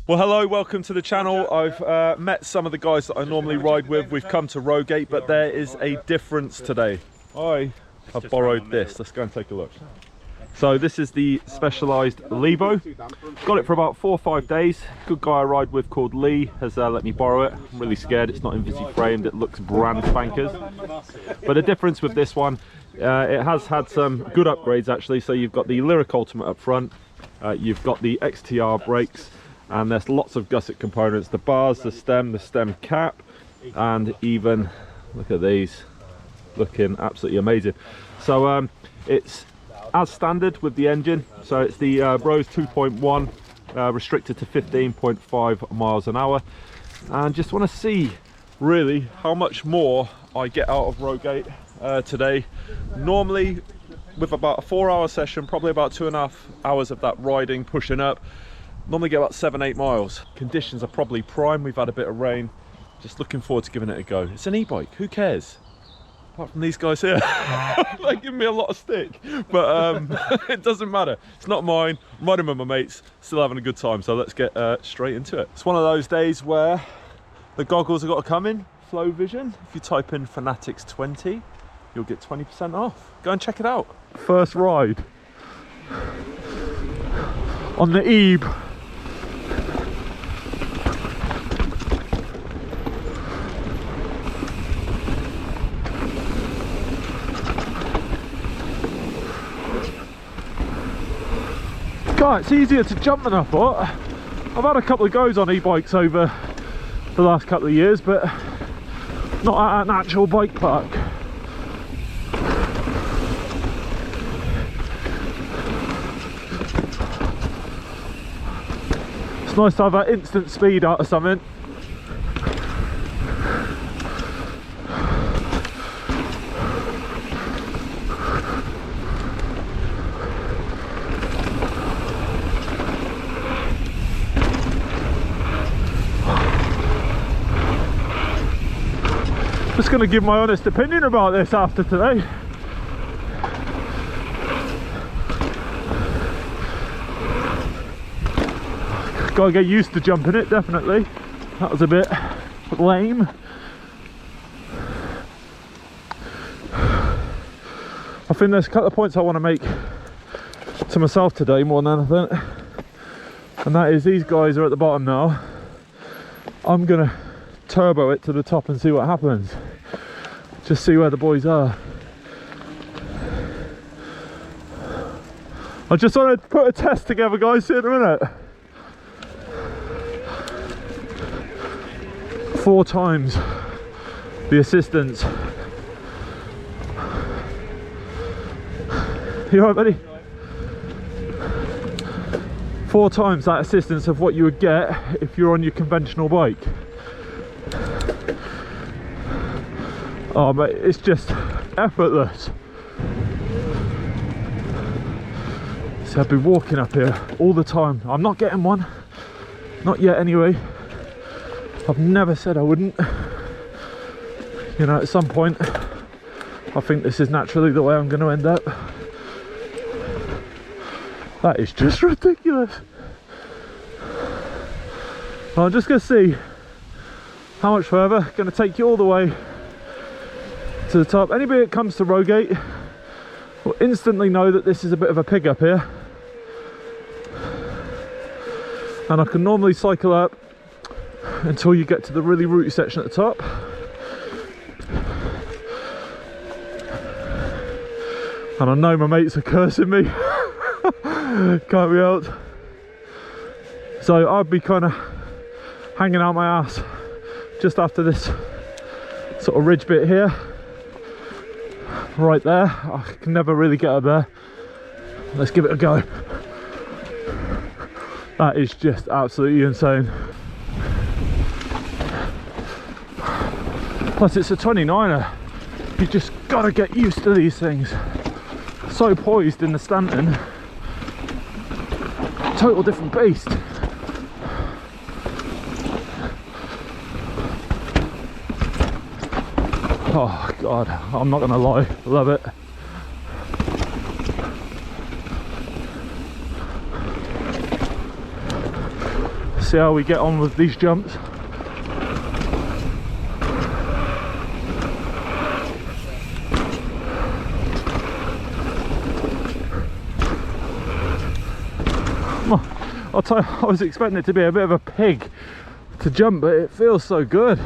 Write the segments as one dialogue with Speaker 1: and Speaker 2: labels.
Speaker 1: Well, hello, welcome to the channel. I've met some of the guys that I normally ride with. We've come to Rogate, but there is a difference today. I have borrowed this. Let's go and take a look. So this is the Specialized Levo. Got it for about 4 or 5 days. Good guy I ride with called Lee has let me borrow it. I'm really scared. It's not Invisi framed. It looks brand spankers. But the difference with this one, it has had some good upgrades actually. So you've got the Lyric Ultimate up front. You've got the XTR brakes. And there's lots of gusset components, the bars, the stem cap, and even, look at these, looking absolutely amazing. So it's as standard with the engine, so it's the Bros 2.1, restricted to 15.5 miles an hour. And just want to see really how much more I get out of Rogate today. Normally with about a 4-hour session, probably about 2.5 hours of that riding, pushing up, normally get about 7-8 miles. Conditions are probably prime. We've had a bit of rain. Just looking forward to giving it a go. It's an e-bike, who cares? Apart from these guys here. They give me a lot of stick, but it doesn't matter. It's not mine. I'm riding with my mates, still having a good time. So let's get straight into it. It's one of those days where the goggles have got to come in, Flow Vision. If you type in Fanatics 20, you'll get 20% off. Go and check it out. First ride on the Ebe. God, it's easier to jump than I thought. I've had a couple of goes on e-bikes over the last couple of years, but not at an actual bike park. It's nice to have that instant speed out of something. Just going to give my honest opinion about this after today. Gotta get used to jumping it, definitely. That was a bit lame. I think there's a couple of points I want to make to myself today more than anything, and that is these guys are at the bottom now. I'm gonna turbo it to the top and see what happens. Just see where the boys are. I just wanted to put a test together, guys. See you in a minute. 4 times the assistance. You alright, buddy? 4 times that assistance of what you would get if you're on your conventional bike. Oh mate, it's just effortless. So I've been walking up here all the time. I'm not getting one, not yet anyway. I've never said I wouldn't. You know, at some point I think this is naturally the way I'm going to end up. That is just ridiculous. Well, I'm just going to see how much further. Going to take you all the way to the top. Anybody that comes to Rogate will instantly know that this is a bit of a pig up here, and I can normally cycle up until you get to the really rooty section at the top, and I know my mates are cursing me. Can't be helped. So I'd be kind of hanging out my ass just after this sort of ridge bit here. Right there, I can never really get up there. Let's give it a go. That is just absolutely insane. Plus it's a 29er. You just gotta get used to these things. So poised in the Stanton. Total different beast. Oh god, I'm not gonna lie, love it. see how we get on with these jumps. I'll tell you, I was expecting it to be a bit of a pig to jump, but it feels so good.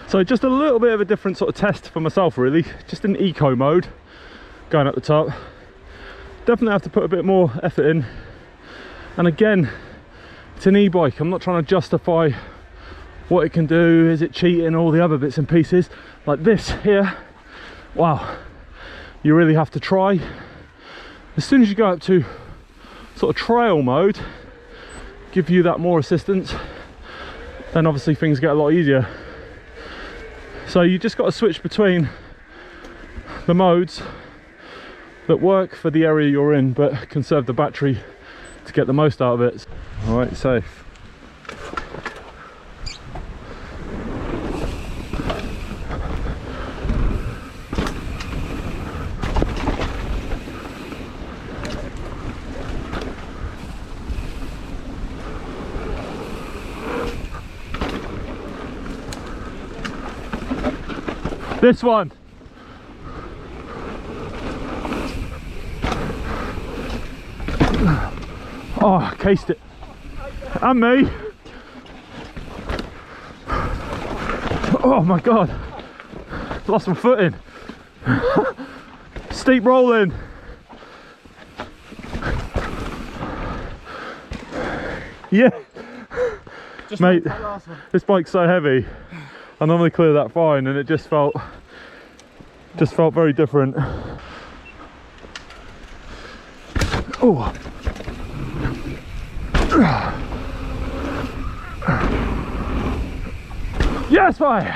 Speaker 1: So just a little bit of a different sort of test for myself really, just in eco mode, going up the top. Definitely have to put a bit more effort in. And again, it's an e-bike. I'm not trying to justify what it can do, is it cheating, all the other bits and pieces. Like this here, wow, you really have to try. As soon as you go up to sort of trail mode, give you that more assistance, then obviously things get a lot easier. So you just got to switch between the modes that work for the area you're in, but conserve the battery to get the most out of it. All right, safe. This one. Oh, I cased it. And me. Oh my God. Lost my footing. Steep rolling. Yeah. Just mate, this bike's so heavy. I normally clear that fine, and it just felt very different. Oh. Yes, boy!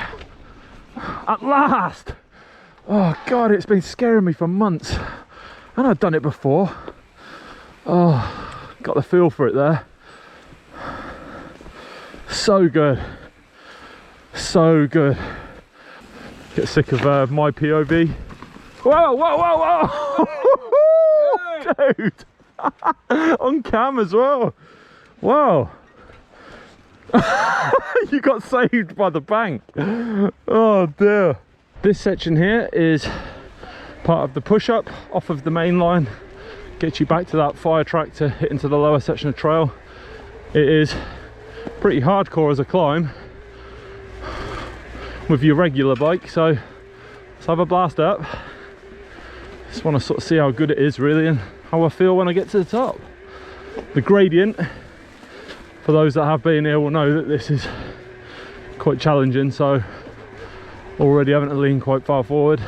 Speaker 1: At last! Oh God, it's been scaring me for months, and I've done it before. Oh, got the feel for it there. So good. So good. Get sick of my POV. Whoa, whoa, whoa, whoa! Dude! On cam as well. Wow. You got saved by the bank. Oh dear. This section here is part of the push-up off of the main line. Gets you back to that fire track to hit into the lower section of trail. It is pretty hardcore as a climb with your regular bike, so let's have a blast up. Just want to sort of see how good it is really, and how I feel when I get to the top. The gradient, for those that have been here will know that this is quite challenging, so already having to lean quite far forward.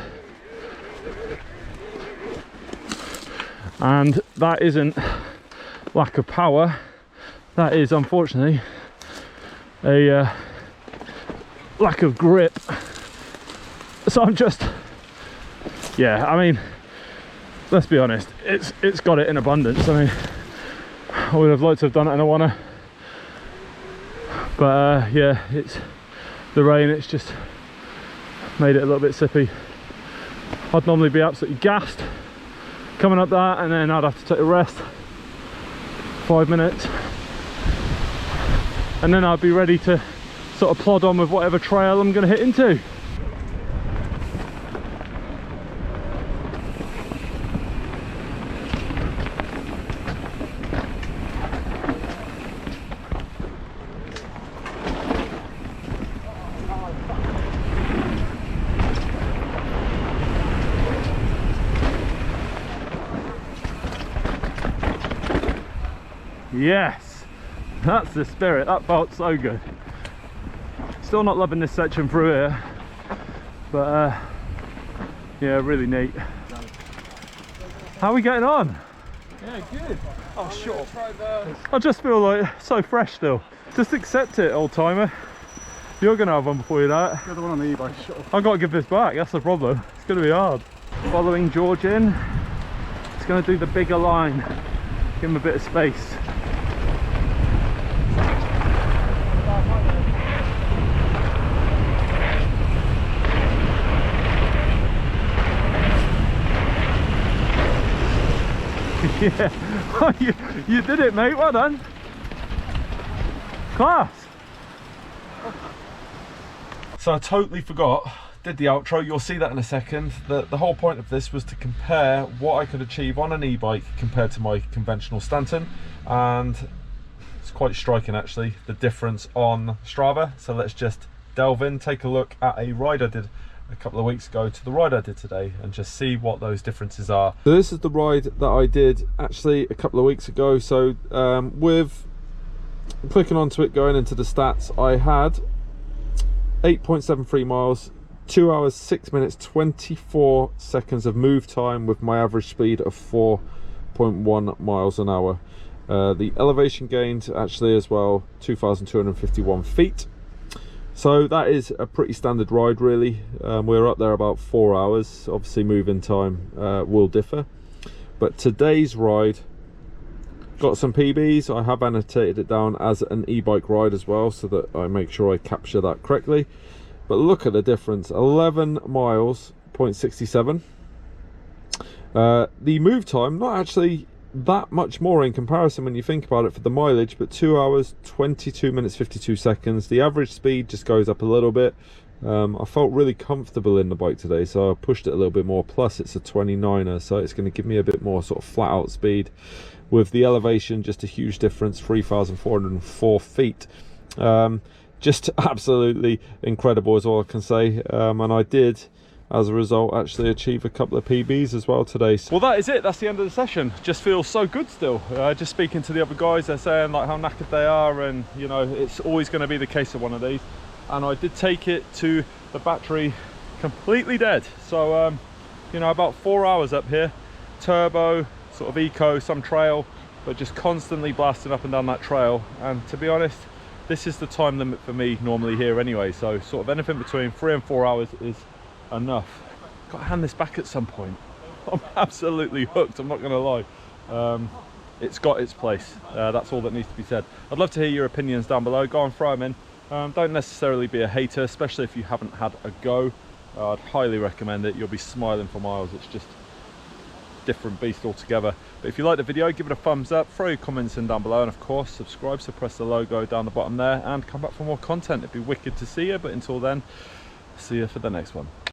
Speaker 1: And that isn't lack of power, that is unfortunately a lack of grip. So I'm just, yeah, I mean, let's be honest, it's got it in abundance. I mean, I would have liked to have done it in a wanna, but yeah, it's the rain, it's just made it a little bit sippy. I'd normally be absolutely gassed coming up that, and then I'd have to take a rest, 5 minutes, and then I'd be ready to sort of plod on with whatever trail I'm going to hit into. Yes, that's the spirit. That felt so good. Still not loving this section through here, but yeah, really neat. How are we getting on?
Speaker 2: Yeah, good. Oh, sure.
Speaker 1: I just feel like so fresh still. Just accept it, old timer. You're gonna have one before you that.
Speaker 2: You're the one on the e-bike.
Speaker 1: I've got to give this back. That's the problem. It's gonna be hard. Following George in. It's gonna do the bigger line. Give him a bit of space. Yeah, you did it, mate. Well done. Class! So I totally forgot, did the outro, you'll see that in a second. The whole point of this was to compare what I could achieve on an e-bike compared to my conventional Stanton, and it's quite striking actually, the difference on Strava. So let's just delve in, take a look at a ride I did a couple of weeks ago to the ride I did today and just see what those differences are. So this is the ride that I did actually a couple of weeks ago. So with clicking onto it, going into the stats, I had 8.73 miles, 2 hours 6 minutes 24 seconds of move time with my average speed of 4.1 miles an hour. The elevation gained actually as well 2,251 feet. So that is a pretty standard ride really. We're up there about 4 hours. Obviously moving time will differ, but today's ride got some PBs. I have annotated it down as an e-bike ride as well so that I make sure I capture that correctly. But look at the difference, 11 miles 0.67. The move time not actually that much more in comparison when you think about it for the mileage, but 2 hours 22 minutes 52 seconds. The average speed just goes up a little bit. I felt really comfortable in the bike today, so I pushed it a little bit more. Plus it's a 29er, so it's going to give me a bit more sort of flat out speed. With the elevation, just a huge difference, 3,404 feet. Just absolutely incredible is all I can say. And I did, as a result, actually achieve a couple of PBs as well today. Well, that is it. That's the end of the session. Just feels so good still. Just speaking to the other guys, they're saying like how knackered they are, and you know, it's always going to be the case of one of these. And I did take it to the battery completely dead. So, you know, about 4 hours up here, turbo, sort of eco, some trail, but just constantly blasting up and down that trail. And to be honest, this is the time limit for me normally here anyway. So sort of anything between 3 and 4 hours is enough. Got to hand this back at some point. I'm absolutely hooked, I'm not gonna lie. It's got its place. That's all that needs to be said. I'd love to hear your opinions down below. Go and throw them in. Don't necessarily be a hater, especially if you haven't had a go. I'd highly recommend it. You'll be smiling for miles. It's just different beast altogether. But if you like the video, give it a thumbs up, throw your comments in down below, and of course subscribe, so press the logo down the bottom there and come back for more content. It'd be wicked to see you, but until then, see you for the next one.